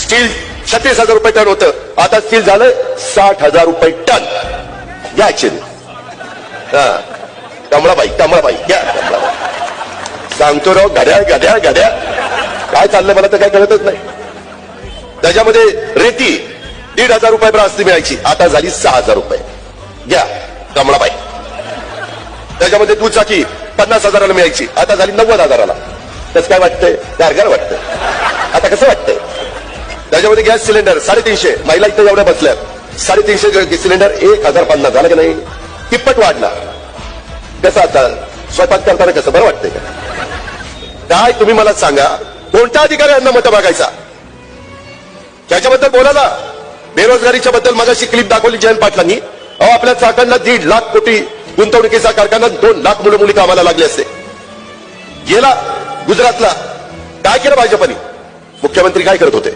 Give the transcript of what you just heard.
Steel 36,000 रुपये ton होतं, आता स्टील झालं 60,000 रुपये टन. घ्या ऍक्शन. कमळाबाई घ्या. सांगतो राव, घड्याळ काय चाललंय मला तर काय कळतच नाही. त्याच्यामध्ये रेती 1,500 रुपये असती मिळायची, आता झाली 6,000 रुपये. घ्या कमळाबाई. त्याच्यामध्ये दुचाकी 50,000ला मिळायची, आता झाली 90,000ला. कसं काय वाटतंय? गारगार वाटतंय. आता कसं वाटतंय? त्याच्यामध्ये गॅस सिलेंडर 350, महिला इथे एवढ्या बसल्यात. 350 सिलेंडर 1,050 झालं की नाही? तिप्पट वाढला. कसं आता स्वयंपाक करताना कसं बरं वाटतंय का? काय तुम्ही मला सांगा, कोणत्या अधिकाऱ्यांना मतं मागायचा? त्याच्याबद्दल बोलायला. बेरोजगारीच्या बद्दल मगाशी क्लिप दाखवली जयंत पाटलांनी. आपल्या चाकणला 1.5 लाख कोटी गुंतवणुकीचा कारखाना, 2 लाख मुलं मुली कामाला लागले असते. गेला गुजरातला. काय केलं भाजपने? मुख्यमंत्री काय करत होते?